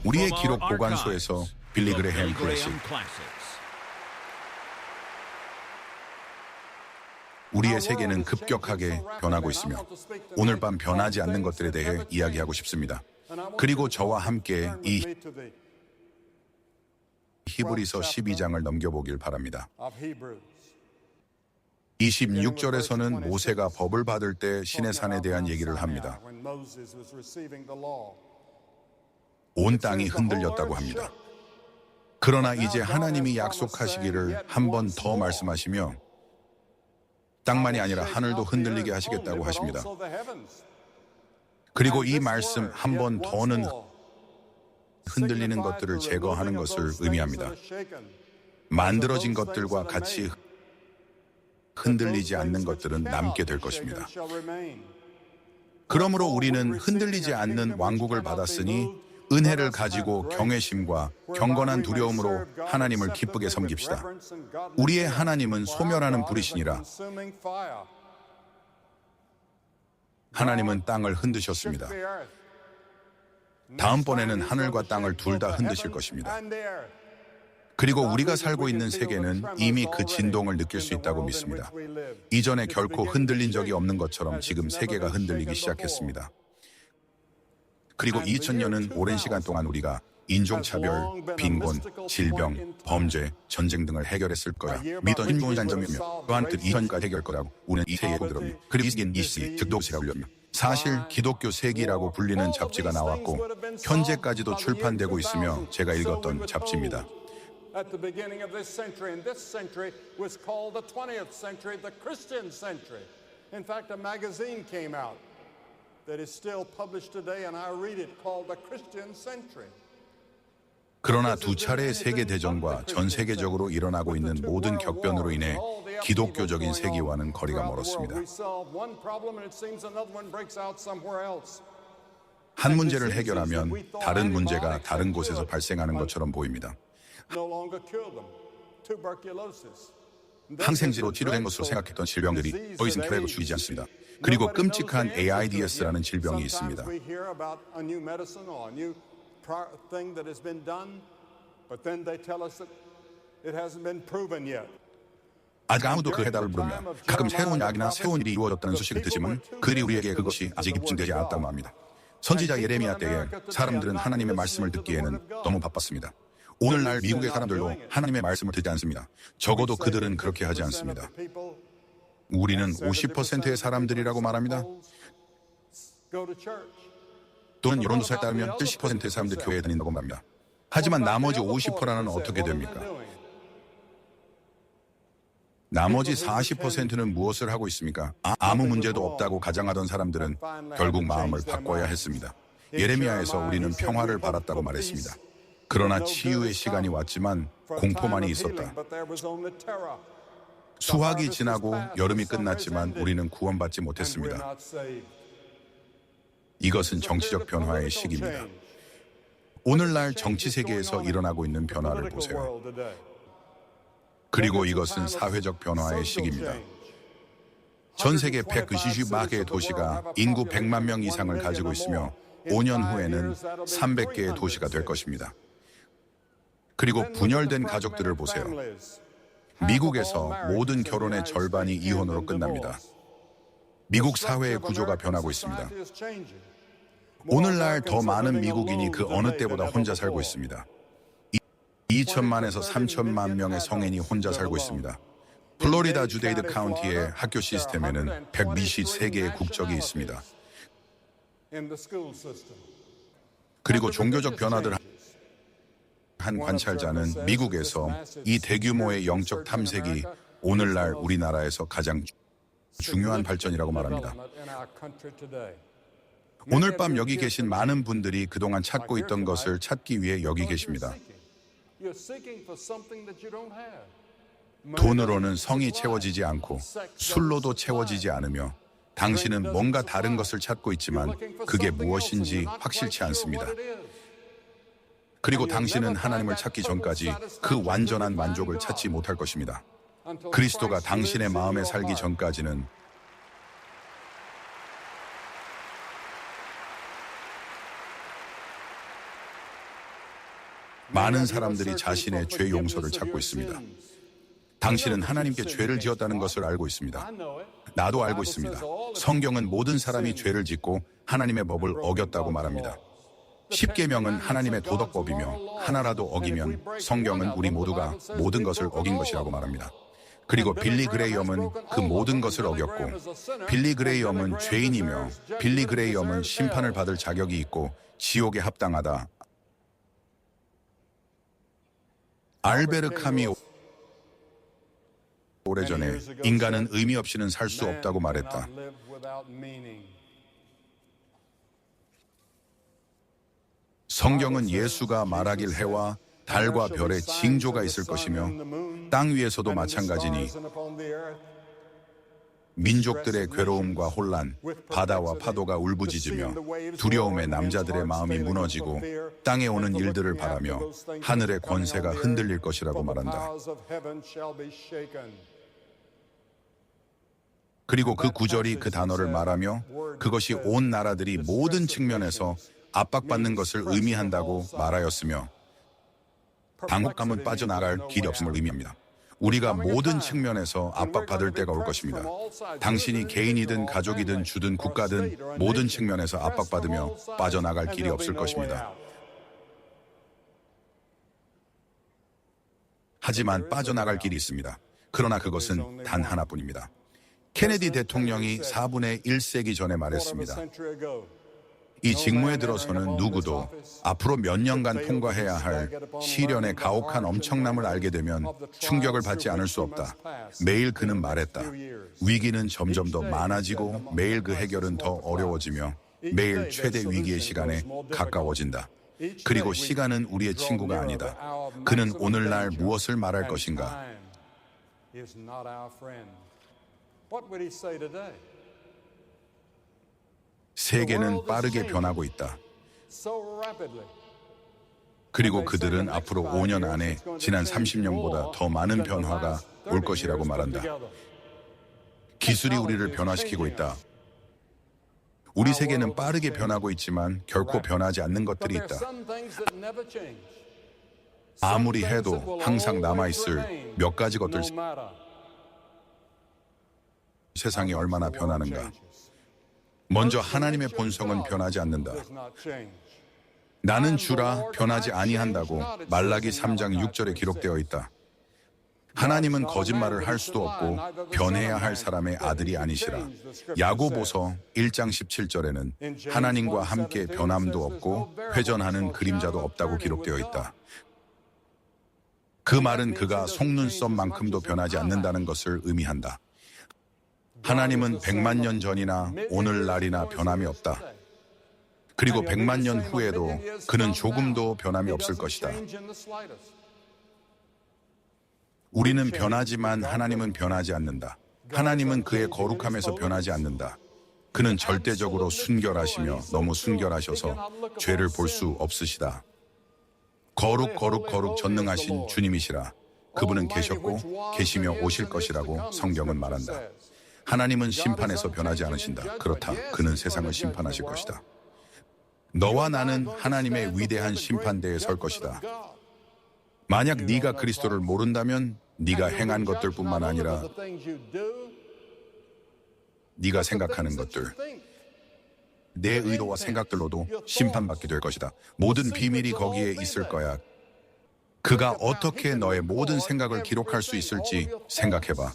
우리의 기록 보관소에서 빌리 그레햄 클래식. 우리의 세계는 급격하게 변하고 있으며 오늘 밤 변하지 않는 것들에 대해 이야기하고 싶습니다. 그리고 저와 함께 이 히브리서 12장을 넘겨보길 바랍니다. 26절에서는 모세가 법을 받을 때 시내산에 대한 얘기를 합니다. 온 땅이 흔들렸다고 합니다. 그러나 이제 하나님이 약속하시기를 한 번 더 말씀하시며 땅만이 아니라 하늘도 흔들리게 하시겠다고 하십니다. 그리고 이 말씀 한 번 더는 흔들리는 것들을 제거하는 것을 의미합니다. 만들어진 것들과 같이 흔들리지 않는 것들은 남게 될 것입니다. 그러므로 우리는 흔들리지 않는 왕국을 받았으니 은혜를 가지고 경외심과 경건한 두려움으로 하나님을 기쁘게 섬깁시다. 우리의 하나님은 소멸하는 불이시니라. 하나님은 땅을 흔드셨습니다. 다음번에는 하늘과 땅을 둘 다 흔드실 것입니다. 그리고 우리가 살고 있는 세계는 이미 그 진동을 느낄 수 있다고 믿습니다. 이전에 결코 흔들린 적이 없는 것처럼 지금 세계가 흔들리기 시작했습니다. 그리고 2000년은 오랜 시간 동안 우리가 인종차별, 빈곤, 질병, 범죄, 전쟁 등을 해결했을 거야. 믿던 힘좋은 장점이며 또한 뜻 2000까지 해결할 거라고 우리는 이 세계에 들었며 그리고 이 세계는 이시, 즉 독시라고 불렸며 사실 기독교 세기라고 불리는 잡지가 나왔고 현재까지도 출판되고 있으며 제가 읽었던 잡지입니다. At the beginning of this century, and this century was called the 20th century, the Christian century. In fact, a magazine came out that is still published today, and I read it, called the Christian century. 그러나 두 차례의 세계대전과 전 세계적으로 일어나고 있는 모든 격변으로 인해 기독교적인 세계와는 거리가 멀었습니다. 한 문제를 해결하면 다른 문제가 다른 곳에서 발생하는 것처럼 보입니다. 항생제로 치료된 것으로 생각했던 질병들이 더 이상 결핵을 죽이지 않습니다. 그리고 끔찍한 AIDS라는 질병이 있습니다. 아직 아무도 그 해답을 모릅니다. 가끔 새로운 약이나 새로운 일이 이루어졌다는 소식을 듣지만 그들이 우리에게 그것이 아직 입증되지 않았다고 합니다. 선지자 예레미야 때에 사람들은 하나님의 말씀을 듣기에는 너무 바빴습니다. 오늘날 미국의 사람들도 하나님의 말씀을 듣지 않습니다. 적어도 그들은 그렇게 하지 않습니다. 우리는 50%의 사람들이라고 말합니다. 또는 여론조사에 따르면 70%의 사람들이 교회에 다닌다고 말합니다. 하지만 나머지 50%는 어떻게 됩니까? 나머지 40%는 무엇을 하고 있습니까? 아무 문제도 없다고 가정하던 사람들은 결국 마음을 바꿔야 했습니다. 예레미야에서 우리는 평화를 바랐다고 말했습니다. 그러나 치유의 시간이 왔지만 공포만이 있었다. 수학이 지나고 여름이 끝났지만 우리는 구원받지 못했습니다. 이것은 정치적 변화의 시기입니다. 오늘날 정치 세계에서 일어나고 있는 변화를 보세요. 그리고 이것은 사회적 변화의 시기입니다. 전 세계 194개의 도시가 인구 100만 명 이상을 가지고 있으며 5년 후에는 300개의 도시가 될 것입니다. 그리고 분열된 가족들을 보세요. 미국에서 모든 결혼의 절반이 이혼으로 끝납니다. 미국 사회의 구조가 변하고 있습니다. 오늘날 더 많은 미국인이 그 어느 때보다 혼자 살고 있습니다. 2천만에서 3천만 명의 성인이 혼자 살고 있습니다. 플로리다 주데이드 카운티의 학교 시스템에는 123개의 국적이 있습니다. 그리고 종교적 변화들 한 관찰자는 미국에서 이 대규모의 영적 탐색이 오늘날 우리나라에서 가장 중요한 발전이라고 말합니다. 오늘 밤 여기 계신 많은 분들이 그동안 찾고 있던 것을 찾기 위해 여기 계십니다. 돈으로는 성이 채워지지 않고 술로도 채워지지 않으며 당신은 뭔가 다른 것을 찾고 있지만 그게 무엇인지 확실치 않습니다. 그리고 당신은 하나님을 찾기 전까지 그 완전한 만족을 찾지 못할 것입니다. 그리스도가 당신의 마음에 살기 전까지는 많은 사람들이 자신의 죄 용서를 찾고 있습니다. 당신은 하나님께 죄를 지었다는 것을 알고 있습니다. 나도 알고 있습니다. 성경은 모든 사람이 죄를 짓고 하나님의 법을 어겼다고 말합니다. 십계명은 하나님의 도덕법이며 하나라도 어기면 성경은 우리 모두가 모든 것을 어긴 것이라고 말합니다. 그리고 빌리 그레이엄은 그 모든 것을 어겼고 빌리 그레이엄은 죄인이며 빌리 그레이엄은 심판을 받을 자격이 있고 지옥에 합당하다. 알베르 카미 오래전에 인간은 의미 없이는 살 수 없다고 말했다. 성경은 예수가 말하길 해와 달과 별에 징조가 있을 것이며 땅 위에서도 마찬가지니 민족들의 괴로움과 혼란, 바다와 파도가 울부짖으며 두려움에 남자들의 마음이 무너지고 땅에 오는 일들을 바라며 하늘의 권세가 흔들릴 것이라고 말한다. 그리고 그 구절이 그 단어를 말하며 그것이 온 나라들이 모든 측면에서 압박받는 것을 의미한다고 말하였으며 당혹감은 빠져나갈 길이 없음을 의미합니다. 우리가 모든 측면에서 압박받을 때가 올 것입니다. 당신이 개인이든 가족이든 주든 국가든 모든 측면에서 압박받으며 빠져나갈 길이 없을 것입니다. 하지만 빠져나갈 길이 있습니다. 그러나 그것은 단 하나뿐입니다. 케네디 대통령이 4분의 1세기 전에 말했습니다. 이 직무에 들어서는 누구도 앞으로 몇 년간 통과해야 할 시련의 가혹한 엄청남을 알게 되면 충격을 받지 않을 수 없다. 매일 그는 말했다. 위기는 점점 더 많아지고 매일 그 해결은 더 어려워지며 매일 최대 위기의 시간에 가까워진다. 그리고 시간은 우리의 친구가 아니다. 그는 오늘날 무엇을 말할 것인가? 세계는 빠르게 변하고 있다. 그리고 그들은 앞으로 5년 안에 지난 30년보다 더 많은 변화가 올 것이라고 말한다. 기술이 우리를 변화시키고 있다. 우리 세계는 빠르게 변하고 있지만 결코 변하지 않는 것들이 있다. 아무리 해도 항상 남아있을 몇 가지 것들. 세상이 얼마나 변하는가. 먼저 하나님의 본성은 변하지 않는다. 나는 주라 변하지 아니한다고 말라기 3장 6절에 기록되어 있다. 하나님은 거짓말을 할 수도 없고 변해야 할 사람의 아들이 아니시라. 야고보서 1장 17절에는 하나님과 함께 변함도 없고 회전하는 그림자도 없다고 기록되어 있다. 그 말은 그가 속눈썹만큼도 변하지 않는다는 것을 의미한다. 하나님은 100만 년 전이나 오늘날이나 변함이 없다. 그리고 100만 년 후에도 그는 조금도 변함이 없을 것이다. 우리는 변하지만 하나님은 변하지 않는다. 하나님은 그의 거룩함에서 변하지 않는다. 그는 절대적으로 순결하시며 너무 순결하셔서 죄를 볼 수 없으시다. 거룩 전능하신 주님이시라. 그분은 계셨고 계시며 오실 것이라고 성경은 말한다. 하나님은 심판에서 변하지 않으신다. 그렇다. 그는 세상을 심판하실 것이다. 너와 나는 하나님의 위대한 심판대에 설 것이다. 만약 네가 그리스도를 모른다면 네가 행한 것들뿐만 아니라 네가 생각하는 것들, 내 의도와 생각들로도 심판받게 될 것이다. 모든 비밀이 거기에 있을 거야. 그가 어떻게 너의 모든 생각을 기록할 수 있을지 생각해봐.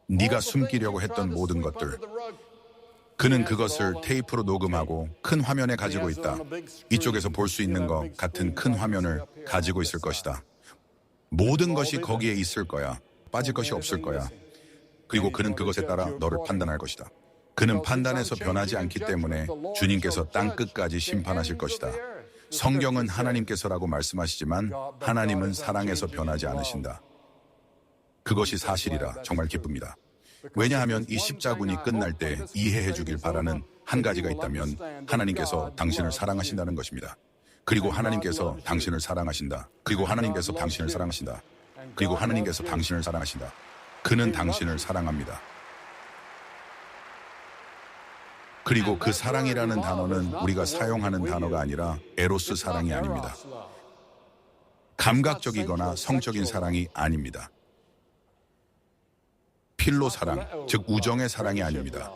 네가 숨기려고 했던 모든 것들, 그는 그것을 테이프로 녹음하고 큰 화면에 가지고 있다. 이쪽에서 볼 수 있는 것 같은 큰 화면을 가지고 있을 것이다. 모든 것이 거기에 있을 거야. 빠질 것이 없을 거야. 그리고 그는 그것에 따라 너를 판단할 것이다. 그는 판단에서 변하지 않기 때문에 주님께서 땅 끝까지 심판하실 것이다. 성경은 하나님께서라고 말씀하시지만 하나님은 사랑에서 변하지 않으신다. 그것이 사실이라 정말 기쁩니다. 왜냐하면 이 십자군이 끝날 때 이해해 주길 바라는 한 가지가 있다면 하나님께서 당신을 사랑하신다는 것입니다. 그리고 하나님께서 당신을 사랑하신다. 그리고 하나님께서 당신을 사랑하신다. 그리고 하나님께서 당신을 사랑하신다. 그는 당신을 사랑합니다. 그리고 그 사랑이라는 단어는 우리가 사용하는 단어가 아니라 에로스 사랑이 아닙니다. 감각적이거나 성적인 사랑이 아닙니다. 필로 사랑, 즉 우정의 사랑이 아닙니다.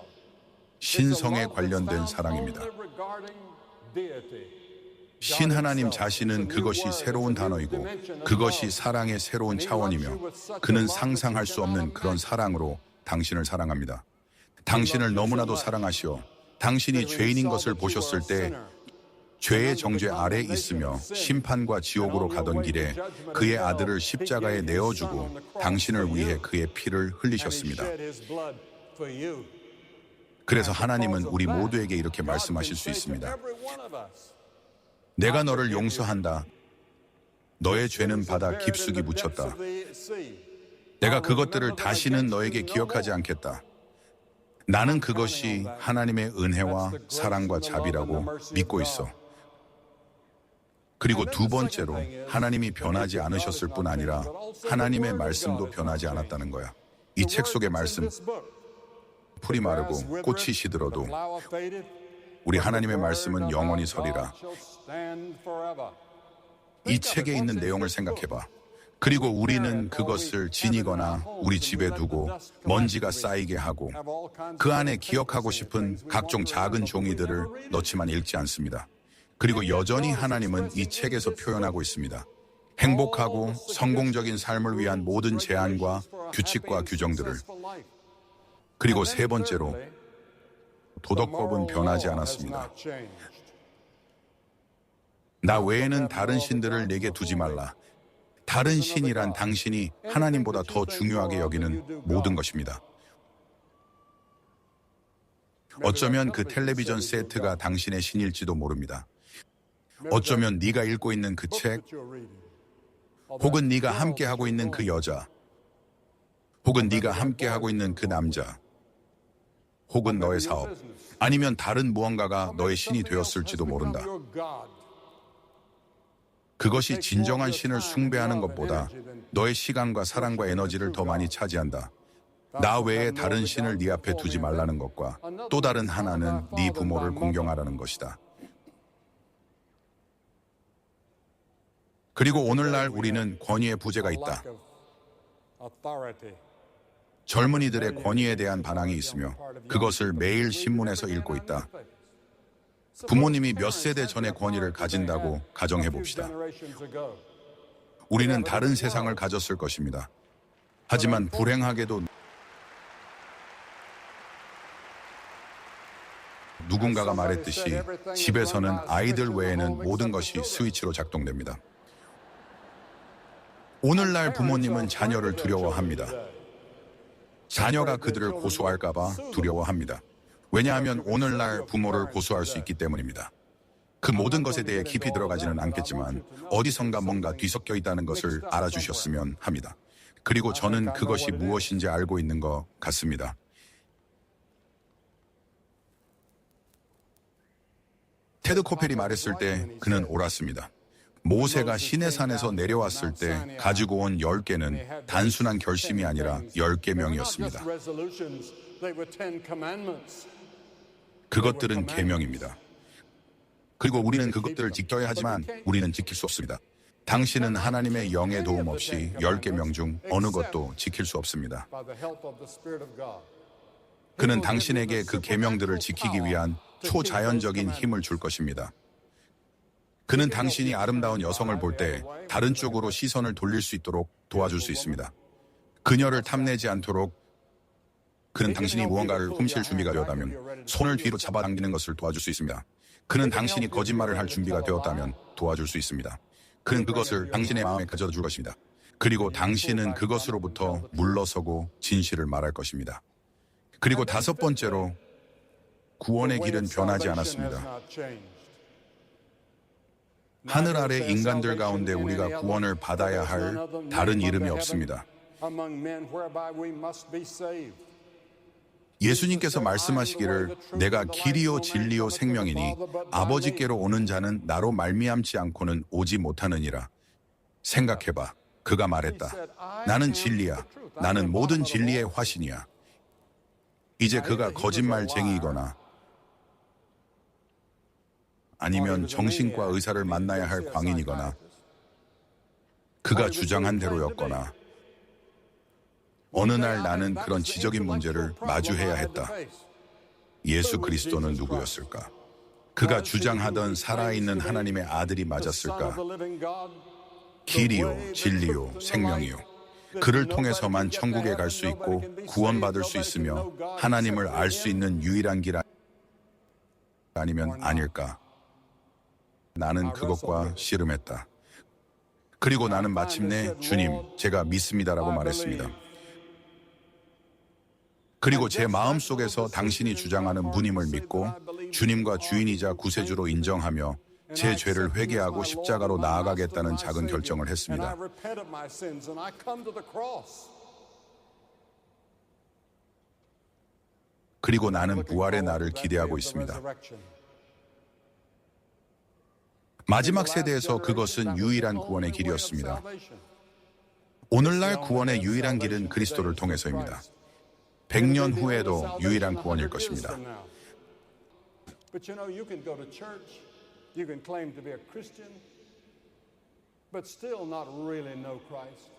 신성에 관련된 사랑입니다. 신 하나님 자신은 그것이 새로운 단어이고 그것이 사랑의 새로운 차원이며 그는 상상할 수 없는 그런 사랑으로 당신을 사랑합니다. 당신을 너무나도 사랑하시어 당신이 죄인인 것을 보셨을 때 죄의 정죄 아래 있으며 심판과 지옥으로 가던 길에 그의 아들을 십자가에 내어주고 당신을 위해 그의 피를 흘리셨습니다. 그래서 하나님은 우리 모두에게 이렇게 말씀하실 수 있습니다. 내가 너를 용서한다. 너의 죄는 바다 깊숙이 묻혔다. 내가 그것들을 다시는 너에게 기억하지 않겠다. 나는 그것이 하나님의 은혜와 사랑과 자비라고 믿고 있어. 그리고 두 번째로 하나님이 변하지 않으셨을 뿐 아니라 하나님의 말씀도 변하지 않았다는 거야. 이 책 속의 말씀, 풀이 마르고 꽃이 시들어도 우리 하나님의 말씀은 영원히 서리라. 이 책에 있는 내용을 생각해봐. 그리고 우리는 그것을 지니거나 우리 집에 두고 먼지가 쌓이게 하고 그 안에 기억하고 싶은 각종 작은 종이들을 넣지만 읽지 않습니다. 그리고 여전히 하나님은 이 책에서 표현하고 있습니다. 행복하고 성공적인 삶을 위한 모든 제안과 규칙과 규정들을. 그리고 세 번째로 도덕법은 변하지 않았습니다. 나 외에는 다른 신들을 내게 두지 말라. 다른 신이란 당신이 하나님보다 더 중요하게 여기는 모든 것입니다. 어쩌면 그 텔레비전 세트가 당신의 신일지도 모릅니다. 어쩌면 네가 읽고 있는 그 책, 혹은 네가 함께하고 있는 그 여자, 혹은 네가 함께하고 있는 그 남자, 혹은 너의 사업, 아니면 다른 무언가가 너의 신이 되었을지도 모른다. 그것이 진정한 신을 숭배하는 것보다 너의 시간과 사랑과 에너지를 더 많이 차지한다. 나 외에 다른 신을 네 앞에 두지 말라는 것과 또 다른 하나는 네 부모를 공경하라는 것이다. 그리고 오늘날 우리는 권위의 부재가 있다. 젊은이들의 권위에 대한 반항이 있으며 그것을 매일 신문에서 읽고 있다. 부모님이 몇 세대 전의 권위를 가진다고 가정해 봅시다. 우리는 다른 세상을 가졌을 것입니다. 하지만 불행하게도 누군가가 말했듯이 집에서는 아이들 외에는 모든 것이 스위치로 작동됩니다. 오늘날 부모님은 자녀를 두려워합니다. 자녀가 그들을 고소할까봐 두려워합니다. 왜냐하면 오늘날 부모를 고소할 수 있기 때문입니다. 그 모든 것에 대해 깊이 들어가지는 않겠지만 어디선가 뭔가 뒤섞여 있다는 것을 알아주셨으면 합니다. 그리고 저는 그것이 무엇인지 알고 있는 것 같습니다. 테드 코펠이 말했을 때 그는 옳았습니다. 모세가 시내산에서 내려왔을 때 가지고 온 10개는 단순한 결심이 아니라 10계명이었습니다. 그것들은 계명입니다. 그리고 우리는 그것들을 지켜야 하지만 우리는 지킬 수 없습니다. 당신은 하나님의 영의 도움 없이 10계명 중 어느 것도 지킬 수 없습니다. 그는 당신에게 그 계명들을 지키기 위한 초자연적인 힘을 줄 것입니다. 그는 당신이 아름다운 여성을 볼 때 다른 쪽으로 시선을 돌릴 수 있도록 도와줄 수 있습니다. 그녀를 탐내지 않도록 그는 당신이 무언가를 훔칠 준비가 되었다면 손을 뒤로 잡아당기는 것을 도와줄 수 있습니다. 그는 당신이 거짓말을 할 준비가 되었다면 도와줄 수 있습니다. 그는 그것을 당신의 마음에 가져다 줄 것입니다. 그리고 당신은 그것으로부터 물러서고 진실을 말할 것입니다. 그리고 다섯 번째로 구원의 길은 변하지 않았습니다. 하늘 아래 인간들 가운데 우리가 구원을 받아야 할 다른 이름이 없습니다. 예수님께서 말씀하시기를 내가 길이요 진리요 생명이니 아버지께로 오는 자는 나로 말미암지 않고는 오지 못하느니라. 생각해봐. 그가 말했다. 나는 진리야. 나는 모든 진리의 화신이야. 이제 그가 거짓말쟁이이거나 아니면 정신과 의사를 만나야 할 광인이거나 그가 주장한 대로였거나 어느 날 나는 그런 지적인 문제를 마주해야 했다. 예수 그리스도는 누구였을까? 그가 주장하던 살아있는 하나님의 아들이 맞았을까? 길이요, 진리요, 생명이요. 그를 통해서만 천국에 갈 수 있고 구원받을 수 있으며 하나님을 알 수 있는 유일한 길 아니면 아닐까? 나는 그것과 씨름했다. 그리고 나는 마침내 주님, 제가 믿습니다라고 말했습니다. 그리고 제 마음속에서 당신이 주장하는 분임을 믿고 주님과 주인이자 구세주로 인정하며 제 죄를 회개하고 십자가로 나아가겠다는 작은 결정을 했습니다. 그리고 나는 부활의 날을 기대하고 있습니다. 마지막 세대에서 그것은 유일한 구원의 길이었습니다. 오늘날 구원의 유일한 길은 그리스도를 통해서입니다. 100년 후에도 유일한 구원일 것입니다. But you know, you can go to church, you can claim to be a Christian, but still not really know Christ.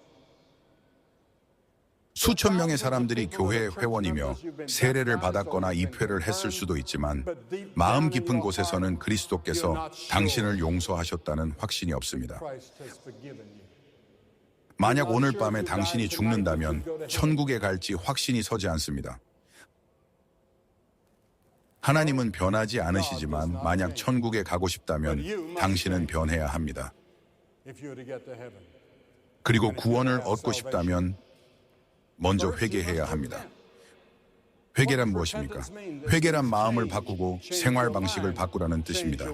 수천 명의 사람들이 교회 회원이며 세례를 받았거나 입회를 했을 수도 있지만 마음 깊은 곳에서는 그리스도께서 당신을 용서하셨다는 확신이 없습니다. 만약 오늘 밤에 당신이 죽는다면 천국에 갈지 확신이 서지 않습니다. 하나님은 변하지 않으시지만 만약 천국에 가고 싶다면 당신은 변해야 합니다. 그리고 구원을 얻고 싶다면 먼저 회개해야 합니다. 회개란 무엇입니까? 회개란 마음을 바꾸고 생활 방식을 바꾸라는 뜻입니다.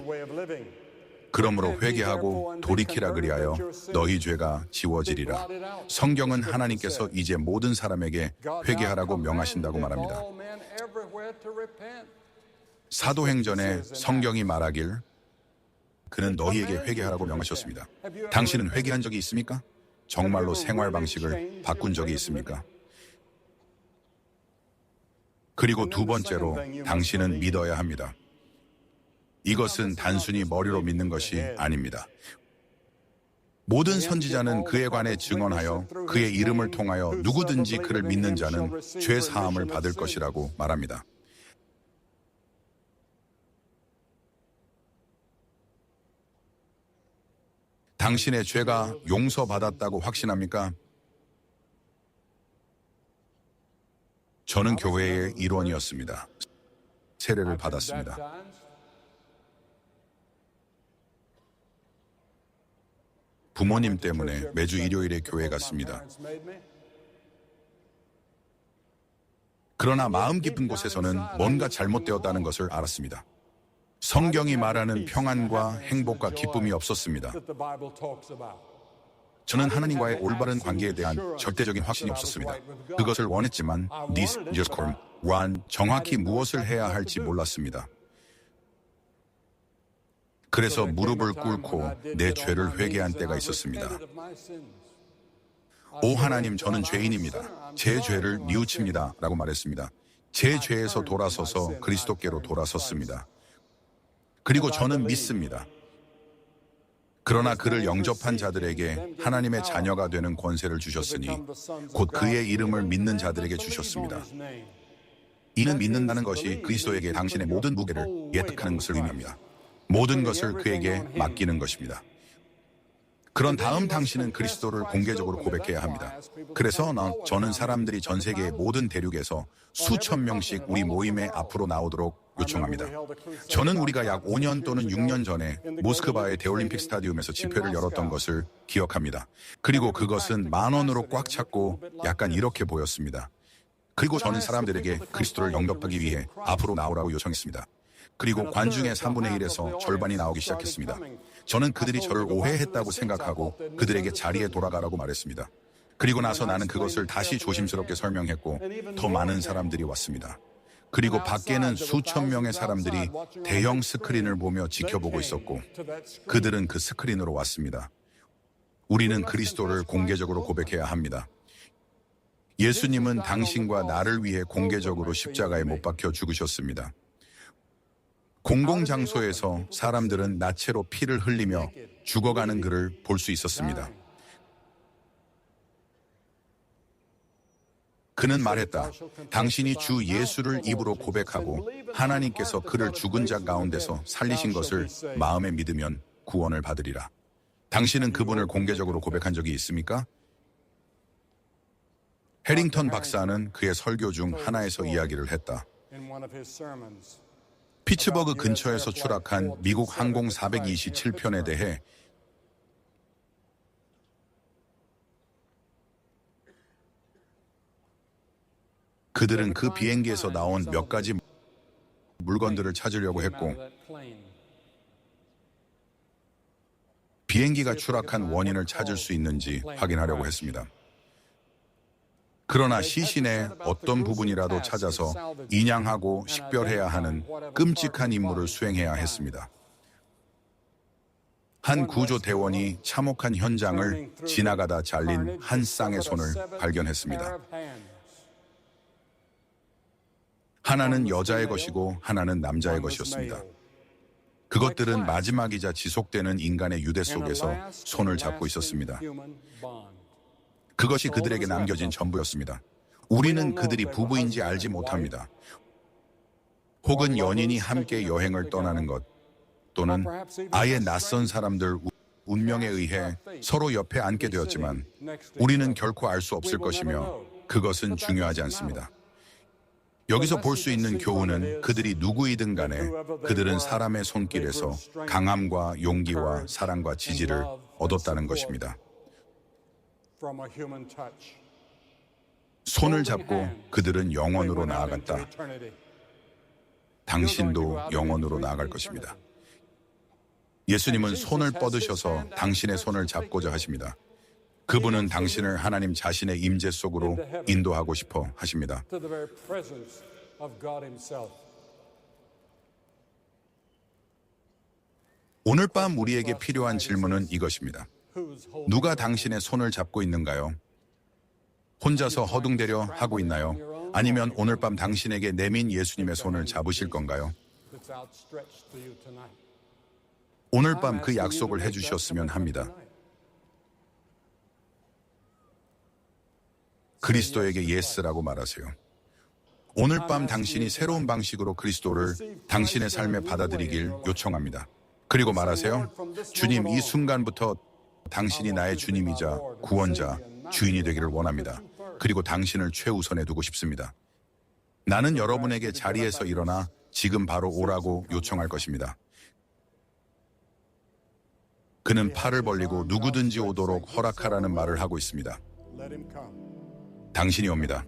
그러므로 회개하고 돌이키라 그리하여 너희 죄가 지워지리라. 성경은 하나님께서 이제 모든 사람에게 회개하라고 명하신다고 말합니다. 사도행전에 성경이 말하길 그는 너희에게 회개하라고 명하셨습니다. 당신은 회개한 적이 있습니까? 정말로 생활 방식을 바꾼 적이 있습니까? 그리고 두 번째로 당신은 믿어야 합니다. 이것은 단순히 머리로 믿는 것이 아닙니다. 모든 선지자는 그에 관해 증언하여 그의 이름을 통하여 누구든지 그를 믿는 자는 죄 사함을 받을 것이라고 말합니다. 당신의 죄가 용서받았다고 확신합니까? 저는 교회의 일원이었습니다. 세례를 받았습니다. 부모님 때문에 매주 일요일에 교회 갔습니다. 그러나 마음 깊은 곳에서는 뭔가 잘못되었다는 것을 알았습니다. 성경이 말하는 평안과 행복과 기쁨이 없었습니다. 저는 하나님과의 올바른 관계에 대한 절대적인 확신이 없었습니다. 그것을 원했지만 정확히 무엇을 해야 할지 몰랐습니다. 그래서 무릎을 꿇고 내 죄를 회개한 때가 있었습니다. 오 하나님, 저는 죄인입니다. 제 죄를 뉘우칩니다. 라고 말했습니다. 제 죄에서 돌아서서 그리스도께로 돌아섰습니다. 그리고 저는 믿습니다. 그러나 그를 영접한 자들에게 하나님의 자녀가 되는 권세를 주셨으니 곧 그의 이름을 믿는 자들에게 주셨습니다. 이는 믿는다는 것이 그리스도에게 당신의 모든 무게를 예탁하는 것을 의미합니다. 모든 것을 그에게 맡기는 것입니다. 그런 다음 당신은 그리스도를 공개적으로 고백해야 합니다. 그래서 저는 사람들이 전 세계의 모든 대륙에서 수천 명씩 우리 모임에 앞으로 나오도록 요청합니다. 저는 우리가 약 5년 또는 6년 전에 모스크바의 대올림픽 스타디움에서 집회를 열었던 것을 기억합니다. 그리고 그것은 10,000원으로 꽉 찼고 약간 이렇게 보였습니다. 그리고 저는 사람들에게 그리스도를 영접하기 위해 앞으로 나오라고 요청했습니다. 그리고 관중의 3분의 1에서 절반이 나오기 시작했습니다. 저는 그들이 저를 오해했다고 생각하고 그들에게 자리에 돌아가라고 말했습니다. 그리고 나서 나는 그것을 다시 조심스럽게 설명했고 더 많은 사람들이 왔습니다. 그리고 밖에는 수천 명의 사람들이 대형 스크린을 보며 지켜보고 있었고 그들은 그 스크린으로 왔습니다. 우리는 그리스도를 공개적으로 고백해야 합니다. 예수님은 당신과 나를 위해 공개적으로 십자가에 못 박혀 죽으셨습니다. 공공장소에서 사람들은 나체로 피를 흘리며 죽어가는 그를 볼 수 있었습니다. 그는 말했다. 당신이 주 예수를 입으로 고백하고 하나님께서 그를 죽은 자 가운데서 살리신 것을 마음에 믿으면 구원을 받으리라. 당신은 그분을 공개적으로 고백한 적이 있습니까? 해링턴 박사는 그의 설교 중 하나에서 이야기를 했다. 피츠버그 근처에서 추락한 미국 항공 427편에 대해 그들은 그 비행기에서 나온 몇 가지 물건들을 찾으려고 했고 비행기가 추락한 원인을 찾을 수 있는지 확인하려고 했습니다. 그러나 시신의 어떤 부분이라도 찾아서 인양하고 식별해야 하는 끔찍한 임무를 수행해야 했습니다. 한 구조대원이 참혹한 현장을 지나가다 잘린 한 쌍의 손을 발견했습니다. 하나는 여자의 것이고 하나는 남자의 것이었습니다. 그것들은 마지막이자 지속되는 인간의 유대 속에서 손을 잡고 있었습니다. 그것이 그들에게 남겨진 전부였습니다. 우리는 그들이 부부인지 알지 못합니다. 혹은 연인이 함께 여행을 떠나는 것, 또는 아예 낯선 사람들 운명에 의해 서로 옆에 앉게 되었지만 우리는 결코 알 수 없을 것이며 그것은 중요하지 않습니다. 여기서 볼 수 있는 교훈은 그들이 누구이든 간에 그들은 사람의 손길에서 강함과 용기와 사랑과 지지를 얻었다는 것입니다. 손을 잡고 그들은 영원으로 나아갔다. 당신도 영원으로 나아갈 것입니다. 예수님은 손을 뻗으셔서 당신의 손을 잡고자 하십니다. 그분은 당신을 하나님 자신의 임재 속으로 인도하고 싶어 하십니다. 오늘 밤 우리에게 필요한 질문은 이것입니다. 누가 당신의 손을 잡고 있는가요? 혼자서 허둥대려 하고 있나요? 아니면 오늘 밤 당신에게 내민 예수님의 손을 잡으실 건가요? 오늘 밤 그 약속을 해주셨으면 합니다. 그리스도에게 예스라고 말하세요. 오늘 밤 당신이 새로운 방식으로 그리스도를 당신의 삶에 받아들이길 요청합니다. 그리고 말하세요. 주님, 이 순간부터 당신이 나의 주님이자 구원자, 주인이 되기를 원합니다. 그리고 당신을 최우선에 두고 싶습니다. 나는 여러분에게 자리에서 일어나 지금 바로 오라고 요청할 것입니다. 그는 팔을 벌리고 누구든지 오도록 허락하라는 말을 하고 있습니다. 당신이 옵니다.